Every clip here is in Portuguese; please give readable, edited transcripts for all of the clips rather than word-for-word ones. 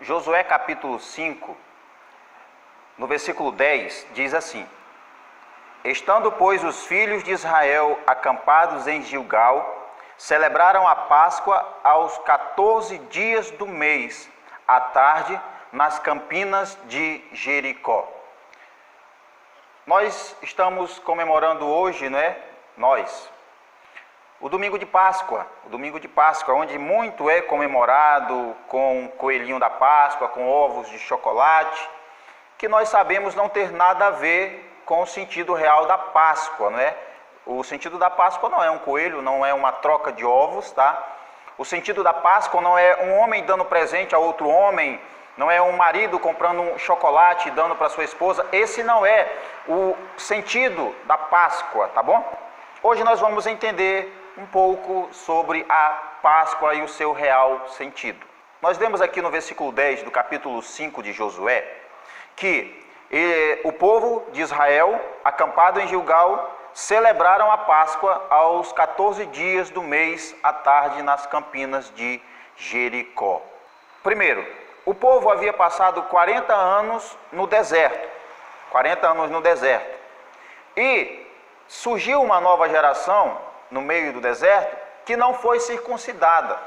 Josué capítulo 5, no versículo 10, diz assim: Estando, pois, os filhos de Israel acampados em Gilgal, celebraram a Páscoa aos 14 dias do mês, à tarde, nas campinas de Jericó. Nós estamos comemorando hoje, o domingo de Páscoa, onde muito é comemorado com coelhinho da Páscoa, com ovos de chocolate, que nós sabemos não ter nada a ver com o sentido real da Páscoa, O sentido da Páscoa não é um coelho, não é uma troca de ovos, tá? O sentido da Páscoa não é um homem dando presente a outro homem, não é um marido comprando um chocolate e dando para sua esposa. Esse não é o sentido da Páscoa, tá bom? Hoje nós vamos entender um pouco sobre a Páscoa e o seu real sentido. Nós lemos aqui no versículo 10 do capítulo 5 de Josué que o povo de Israel, acampado em Gilgal, celebraram a Páscoa aos 14 dias do mês, à tarde, nas campinas de Jericó. Primeiro, o povo havia passado 40 anos no deserto. E surgiu uma nova geração no meio do deserto que não foi circuncidada.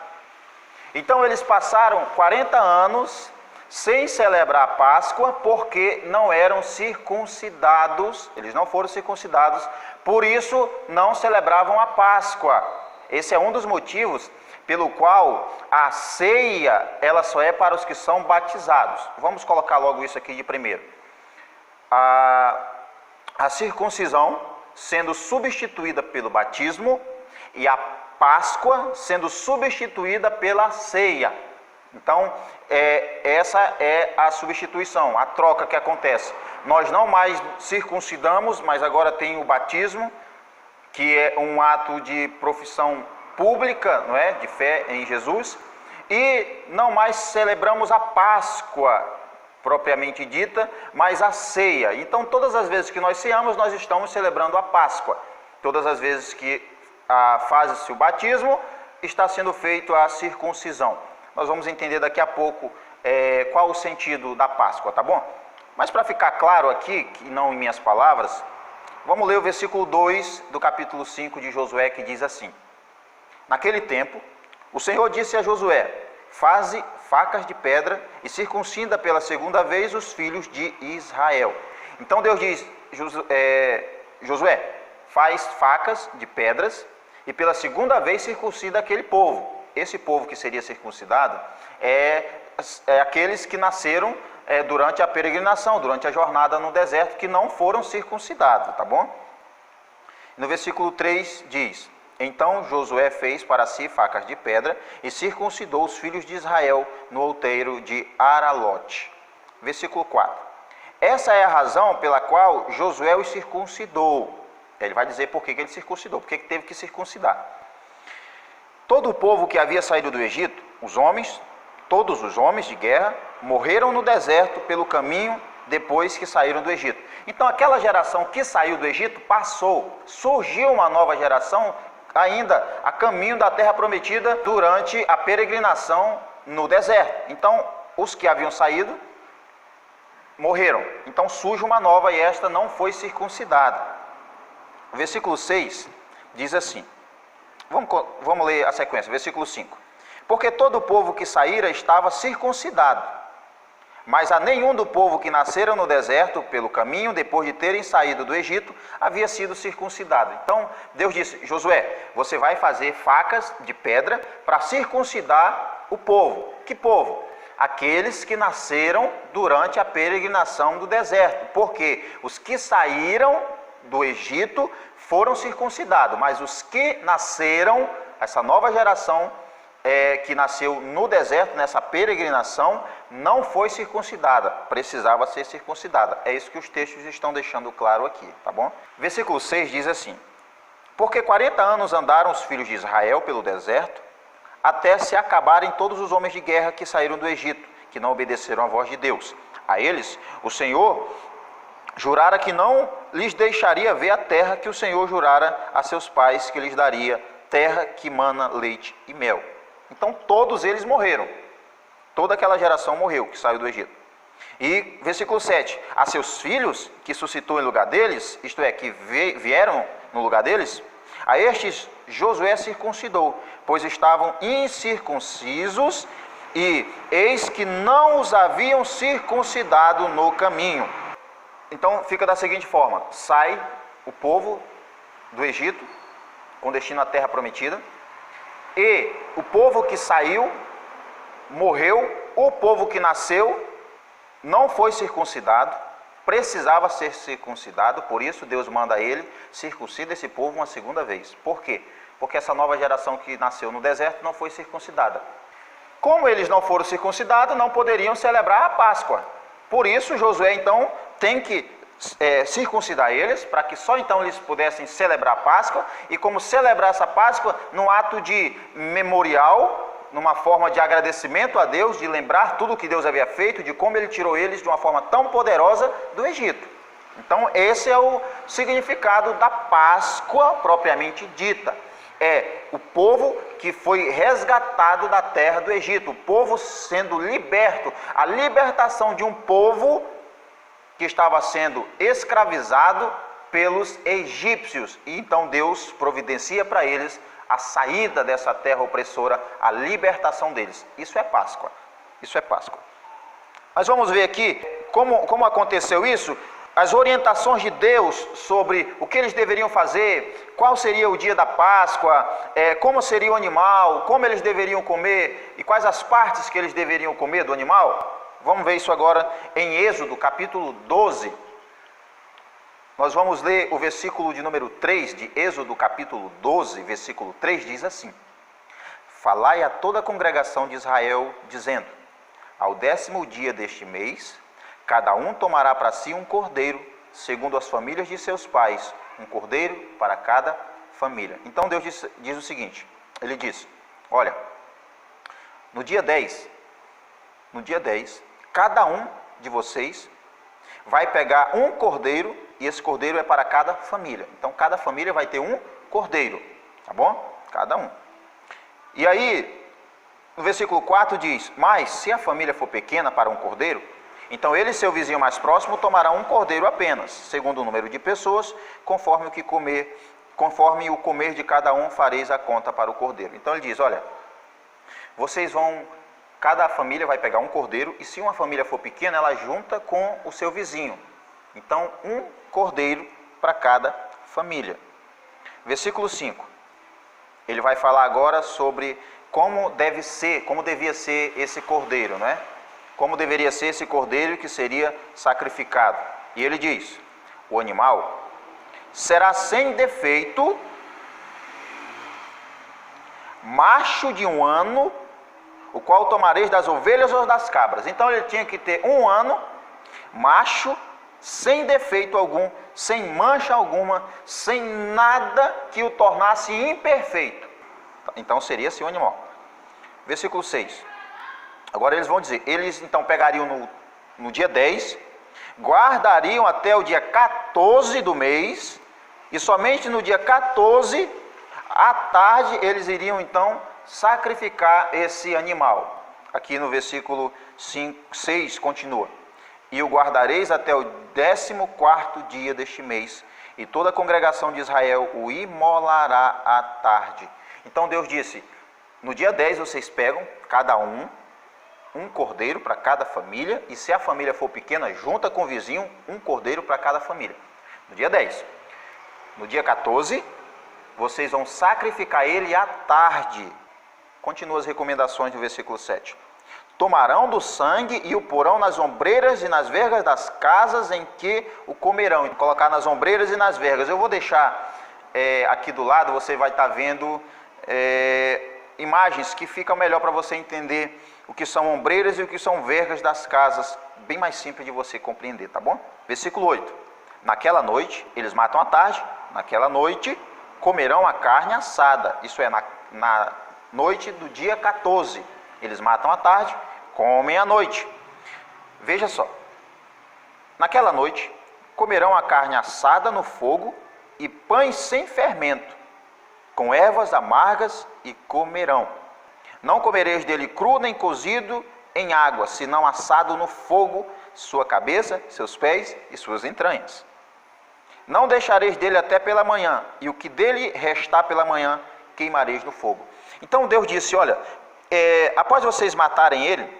Então eles passaram 40 anos sem celebrar a Páscoa porque não eram circuncidados, eles não foram circuncidados, por isso não celebravam a Páscoa. Esse é um dos motivos pelo qual a ceia, ela só é para os que são batizados. Vamos colocar logo isso aqui de primeiro. A circuncisão sendo substituída pelo batismo e a Páscoa sendo substituída pela ceia. Então, essa é a substituição, a troca que acontece. Nós não mais circuncidamos, mas agora tem o batismo, que é um ato de profissão pública, de fé em Jesus, e não mais celebramos a Páscoa propriamente dita, mas a ceia. Então, todas as vezes que nós ceamos, nós estamos celebrando a Páscoa. Todas as vezes que faz-se o batismo, está sendo feita a circuncisão. Nós vamos entender daqui a pouco qual o sentido da Páscoa, tá bom? Mas para ficar claro aqui, que não em minhas palavras, vamos ler o versículo 2 do capítulo 5 de Josué, que diz assim: Naquele tempo, o Senhor disse a Josué: Faze facas de pedra e circuncida pela segunda vez os filhos de Israel. Então Deus diz: Josué, faz facas de pedras e pela segunda vez circuncida aquele povo. Esse povo que seria circuncidado é aqueles que nasceram durante a peregrinação, durante a jornada no deserto, que não foram circuncidados, tá bom? No versículo 3 diz: Então Josué fez para si facas de pedra e circuncidou os filhos de Israel no outeiro de Aralote. Versículo 4. Essa é a razão pela qual Josué os circuncidou. Ele vai dizer por que ele circuncidou, por que teve que circuncidar. Todo o povo que havia saído do Egito, todos os homens de guerra, morreram no deserto pelo caminho depois que saíram do Egito. Então aquela geração que saiu do Egito passou, surgiu uma nova geração ainda a caminho da terra prometida durante a peregrinação no deserto. Então os que haviam saído morreram. Então surge uma nova e esta não foi circuncidada. O versículo 6 diz assim, vamos ler a sequência, versículo 5. Porque todo o povo que saíra estava circuncidado, mas a nenhum do povo que nasceram no deserto pelo caminho, depois de terem saído do Egito, havia sido circuncidado. Então Deus disse: Josué, você vai fazer facas de pedra para circuncidar o povo. Que povo? Aqueles que nasceram durante a peregrinação do deserto, porque os que saíram do Egito foram circuncidados, mas os que nasceram, essa nova geração que nasceu no deserto, nessa peregrinação, não foi circuncidada, precisava ser circuncidada. É isso que os textos estão deixando claro aqui, tá bom? Versículo 6 diz assim: Porque 40 anos andaram os filhos de Israel pelo deserto, até se acabarem todos os homens de guerra que saíram do Egito, que não obedeceram à voz de Deus. A eles, o Senhor jurara que não lhes deixaria ver a terra que o Senhor jurara a seus pais que lhes daria, terra que mana leite e mel. Então todos eles morreram. Toda aquela geração morreu que saiu do Egito. E versículo 7, a seus filhos que suscitou em lugar deles, isto é, que vieram no lugar deles, a estes Josué circuncidou, pois estavam incircuncisos, e eis que não os haviam circuncidado no caminho. Então fica da seguinte forma: sai o povo do Egito com destino à terra prometida, e o povo que saiu morreu, o povo que nasceu não foi circuncidado, precisava ser circuncidado, por isso Deus manda a ele: circuncida esse povo uma segunda vez. Por quê? Porque essa nova geração que nasceu no deserto não foi circuncidada. Como eles não foram circuncidados, não poderiam celebrar a Páscoa. Por isso Josué então tem que circuncidar eles, para que só então eles pudessem celebrar a Páscoa. E como celebrar essa Páscoa? Num ato de memorial, numa forma de agradecimento a Deus, de lembrar tudo o que Deus havia feito, de como Ele tirou eles de uma forma tão poderosa do Egito. Então esse é o significado da Páscoa propriamente dita. É o povo que foi resgatado da terra do Egito, o povo sendo liberto, a libertação de um povo que estava sendo escravizado pelos egípcios. E então Deus providencia para eles a saída dessa terra opressora, a libertação deles. Isso é Páscoa. Isso é Páscoa. Mas vamos ver aqui como aconteceu isso, as orientações de Deus sobre o que eles deveriam fazer, qual seria o dia da Páscoa, como seria o animal, como eles deveriam comer e quais as partes que eles deveriam comer do animal. Vamos ver isso agora em Êxodo, capítulo 12. Nós vamos ler o versículo de número 3 de Êxodo, capítulo 12, versículo 3, diz assim: falai a toda a congregação de Israel, dizendo: ao 10º dia deste mês, cada um tomará para si um cordeiro, segundo as famílias de seus pais, um cordeiro para cada família. Então Deus diz o seguinte, Ele diz: olha, no dia 10, cada um de vocês vai pegar um cordeiro, e esse cordeiro é para cada família. Então cada família vai ter um cordeiro, tá bom? Cada um. E aí, no versículo 4 diz: mas se a família for pequena para um cordeiro, então ele e seu vizinho mais próximo tomarão um cordeiro apenas, segundo o número de pessoas, conforme o comer de cada um fareis a conta para o cordeiro. Então ele diz: olha, cada família vai pegar um cordeiro, e se uma família for pequena, ela junta com o seu vizinho. Então, um cordeiro para cada família. Versículo 5. Ele vai falar agora sobre como devia ser esse cordeiro, não é? Como deveria ser esse cordeiro que seria sacrificado. E ele diz: o animal será sem defeito, macho de 1 ano, o qual tomareis das ovelhas ou das cabras. Então ele tinha que ter 1 ano, macho, sem defeito algum, sem mancha alguma, sem nada que o tornasse imperfeito. Então seria assim o animal. Versículo 6. Agora eles vão dizer, eles então pegariam no dia 10, guardariam até o dia 14 do mês, e somente no dia 14, à tarde, eles iriam então sacrificar esse animal. Aqui no versículo 6 continua: e o guardareis até o 14º dia deste mês, e toda a congregação de Israel o imolará à tarde. Então Deus disse: no dia 10 vocês pegam cada um cordeiro para cada família, e se a família for pequena, junta com o vizinho um cordeiro para cada família. No dia 10. No dia 14, vocês vão sacrificar ele à tarde. Continua as recomendações do versículo 7. Tomarão do sangue e o porão nas ombreiras e nas vergas das casas em que o comerão. E colocar nas ombreiras e nas vergas. Eu vou deixar aqui do lado, você vai estar vendo imagens que ficam melhor para você entender o que são ombreiras e o que são vergas das casas. Bem mais simples de você compreender, tá bom? Versículo 8. Naquela noite, eles matam à tarde, naquela noite comerão a carne assada. Isso é, na noite do dia 14. Eles matam à tarde, comem à noite. Veja só. Naquela noite, comerão a carne assada no fogo e pães sem fermento, com ervas amargas, e comerão. Não comereis dele cru nem cozido, em água, senão assado no fogo, sua cabeça, seus pés e suas entranhas. Não deixareis dele até pela manhã, e o que dele restar pela manhã, queimareis no fogo. Então Deus disse, olha, após vocês matarem ele,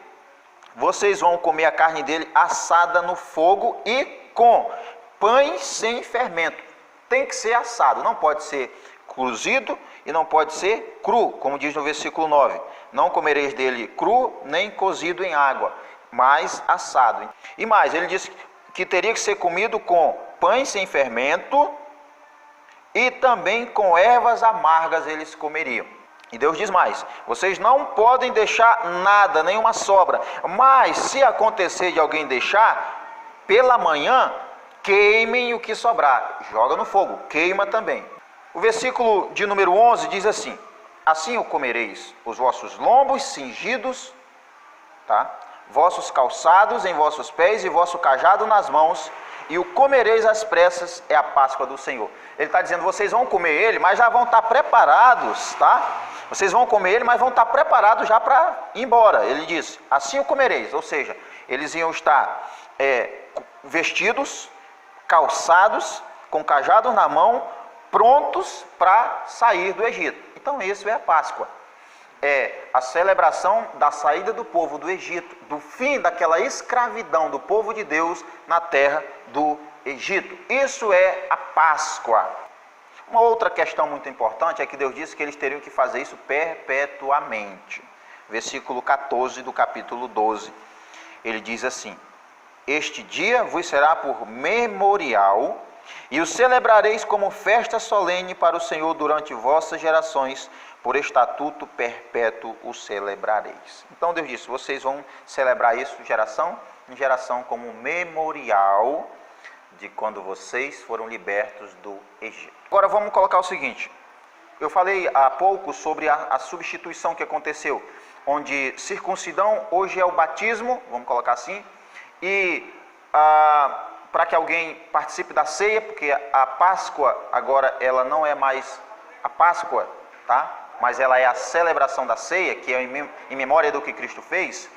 vocês vão comer a carne dele assada no fogo e com pães sem fermento. Tem que ser assado, não pode ser cozido e não pode ser cru, como diz no versículo 9. Não comereis dele cru, nem cozido em água, mas assado. E mais, ele disse que teria que ser comido com pães sem fermento e também com ervas amargas eles comeriam. E Deus diz mais, vocês não podem deixar nada, nenhuma sobra, mas se acontecer de alguém deixar, pela manhã, queimem o que sobrar, joga no fogo, queima também. O versículo de número 11 diz assim, assim o comereis, os vossos lombos cingidos, tá? Vossos calçados em vossos pés e vosso cajado nas mãos, e o comereis às pressas, é a Páscoa do Senhor. Ele está dizendo, vocês vão comer ele, mas já vão estar preparados, tá? Vocês vão comer ele, mas vão estar preparados já para ir embora. Ele diz, assim o comereis, ou seja, eles iam estar vestidos, calçados, com cajado na mão, prontos para sair do Egito. Então isso é a Páscoa. É a celebração da saída do povo do Egito, do fim daquela escravidão do povo de Deus na terra do Egito. Isso é a Páscoa. Uma outra questão muito importante é que Deus disse que eles teriam que fazer isso perpetuamente. Versículo 14 do capítulo 12. Ele diz assim, este dia vos será por memorial, e o celebrareis como festa solene para o Senhor durante vossas gerações, por estatuto perpétuo o celebrareis. Então Deus disse, vocês vão celebrar isso geração em geração como memorial de quando vocês foram libertos do Egito. Agora vamos colocar o seguinte, eu falei há pouco sobre a substituição que aconteceu, onde circuncidão hoje é o batismo, vamos colocar assim, e para que alguém participe da ceia, porque a Páscoa agora ela não é mais a Páscoa, tá? Mas ela é a celebração da ceia, que é em memória do que Cristo fez.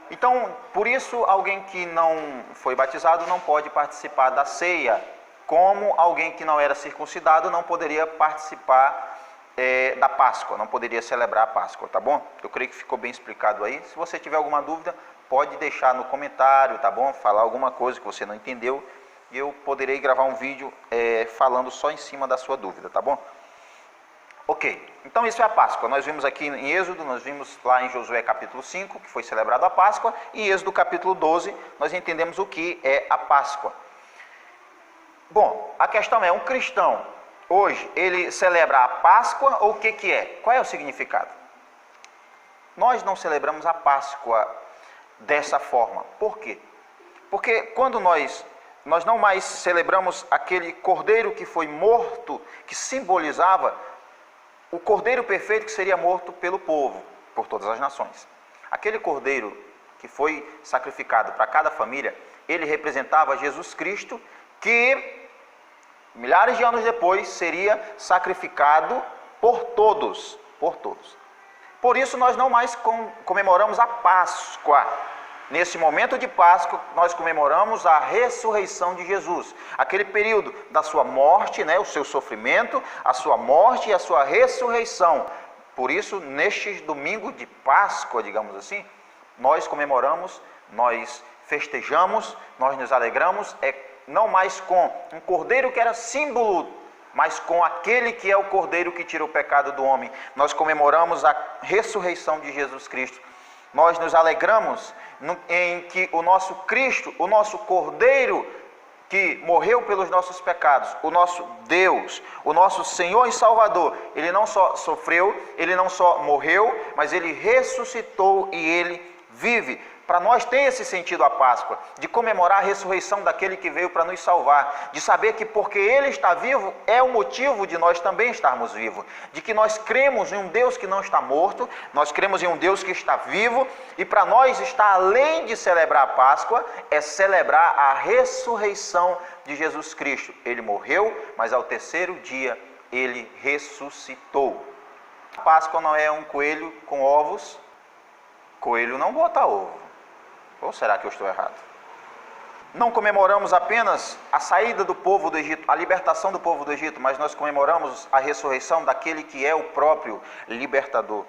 Então, por isso, alguém que não foi batizado não pode participar da ceia, como alguém que não era circuncidado não poderia participar da Páscoa, não poderia celebrar a Páscoa, tá bom? Eu creio que ficou bem explicado aí. Se você tiver alguma dúvida, pode deixar no comentário, tá bom? Falar alguma coisa que você não entendeu e eu poderei gravar um vídeo falando só em cima da sua dúvida, tá bom? Ok, então isso é a Páscoa. Nós vimos aqui em Êxodo, nós vimos lá em Josué capítulo 5, que foi celebrado a Páscoa, e em Êxodo capítulo 12, nós entendemos o que é a Páscoa. Bom, a questão é, um cristão, hoje, ele celebra a Páscoa ou o que é? Qual é o significado? Nós não celebramos a Páscoa dessa forma. Por quê? Porque quando nós não mais celebramos aquele cordeiro que foi morto, que simbolizava o cordeiro perfeito que seria morto pelo povo, por todas as nações. Aquele cordeiro que foi sacrificado para cada família, ele representava Jesus Cristo, que milhares de anos depois seria sacrificado por todos, por todos. Por isso nós não mais comemoramos a Páscoa. Nesse momento de Páscoa, nós comemoramos a ressurreição de Jesus. Aquele período da sua morte, né, o seu sofrimento, a sua morte e a sua ressurreição. Por isso, neste domingo de Páscoa, digamos assim, nós comemoramos, nós festejamos, nós nos alegramos, não mais com um cordeiro que era símbolo, mas com aquele que é o cordeiro que tira o pecado do homem. Nós comemoramos a ressurreição de Jesus Cristo. Nós nos alegramos em que o nosso Cristo, o nosso Cordeiro que morreu pelos nossos pecados, o nosso Deus, o nosso Senhor e Salvador, ele não só sofreu, ele não só morreu, mas ele ressuscitou e ele vive. Para nós tem esse sentido a Páscoa, de comemorar a ressurreição daquele que veio para nos salvar, de saber que porque Ele está vivo, é o motivo de nós também estarmos vivos, de que nós cremos em um Deus que não está morto, nós cremos em um Deus que está vivo, e para nós está além de celebrar a Páscoa, é celebrar a ressurreição de Jesus Cristo. Ele morreu, mas ao terceiro dia Ele ressuscitou. A Páscoa não é um coelho com ovos, Coelho não bota ovo. Ou será que eu estou errado? Não comemoramos apenas a saída do povo do Egito, a libertação do povo do Egito, mas nós comemoramos a ressurreição daquele que é o próprio libertador,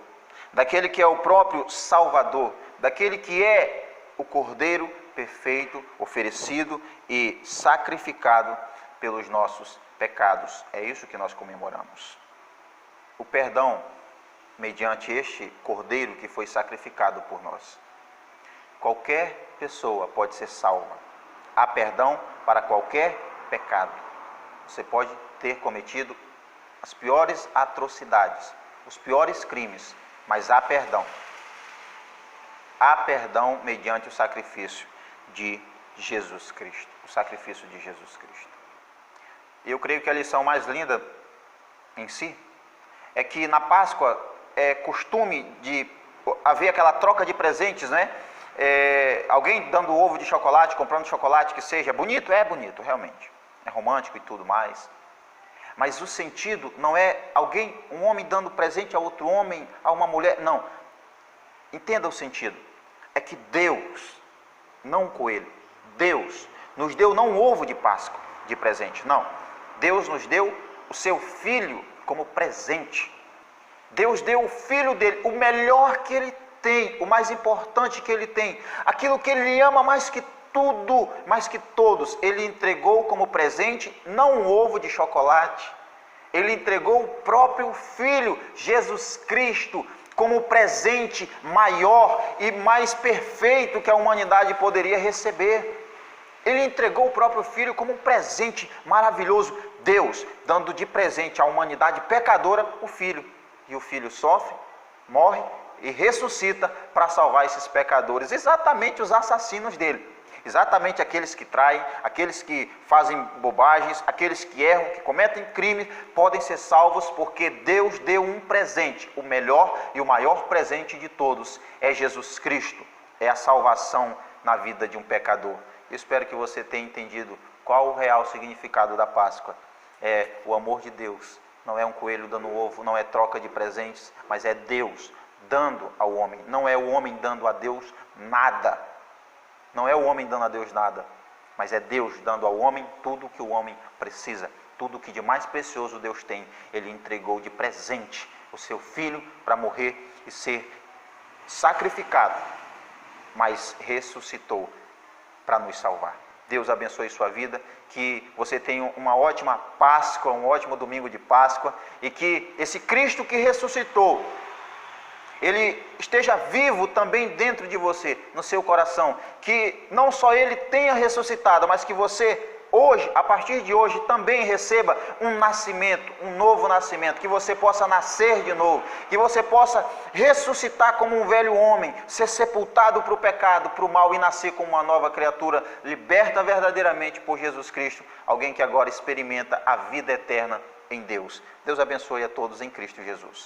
daquele que é o próprio Salvador, daquele que é o Cordeiro perfeito, oferecido e sacrificado pelos nossos pecados. É isso que nós comemoramos. O perdão mediante este Cordeiro que foi sacrificado por nós. Qualquer pessoa pode ser salva. Há perdão para qualquer pecado. Você pode ter cometido as piores atrocidades, os piores crimes, mas há perdão. Há perdão mediante o sacrifício de Jesus Cristo. O sacrifício de Jesus Cristo. Eu creio que a lição mais linda em si é que na Páscoa é costume de haver aquela troca de presentes, né? Alguém dando ovo de chocolate, comprando chocolate que seja bonito, é bonito, realmente, é romântico e tudo mais, mas o sentido não é um homem dando presente a outro homem, a uma mulher, não, entenda o sentido, é que Deus, não um coelho, Deus nos deu não um ovo de Páscoa, de presente, não, Deus nos deu o seu Filho como presente. Deus deu o Filho dele, o melhor que ele tem, o mais importante que ele tem, aquilo que ele ama mais que tudo, mais que todos, ele entregou como presente, não um ovo de chocolate, ele entregou o próprio Filho, Jesus Cristo, como presente maior e mais perfeito que a humanidade poderia receber. Ele entregou o próprio Filho como um presente maravilhoso, Deus dando de presente à humanidade pecadora o Filho. E o Filho sofre, morre e ressuscita para salvar esses pecadores, exatamente os assassinos dele, exatamente aqueles que traem, aqueles que fazem bobagens, aqueles que erram, que cometem crimes, podem ser salvos porque Deus deu um presente, o melhor e o maior presente de todos, é Jesus Cristo, é a salvação na vida de um pecador. Eu espero que você tenha entendido qual o real significado da Páscoa, é o amor de Deus. Não é um coelho dando ovo, não é troca de presentes, mas é Deus dando ao homem. Não é o homem dando a Deus nada. Não é o homem dando a Deus nada, mas é Deus dando ao homem tudo o que o homem precisa. Tudo o que de mais precioso Deus tem. Ele entregou de presente o seu Filho para morrer e ser sacrificado, mas ressuscitou para nos salvar. Deus abençoe sua vida, que você tenha uma ótima Páscoa, um ótimo domingo de Páscoa, e que esse Cristo que ressuscitou, Ele esteja vivo também dentro de você, no seu coração, que não só Ele tenha ressuscitado, mas que você hoje, a partir de hoje, também receba um nascimento, um novo nascimento, que você possa nascer de novo, que você possa ressuscitar como um velho homem, ser sepultado para o pecado, para o mal e nascer como uma nova criatura, liberta verdadeiramente por Jesus Cristo, alguém que agora experimenta a vida eterna em Deus. Deus abençoe a todos em Cristo Jesus.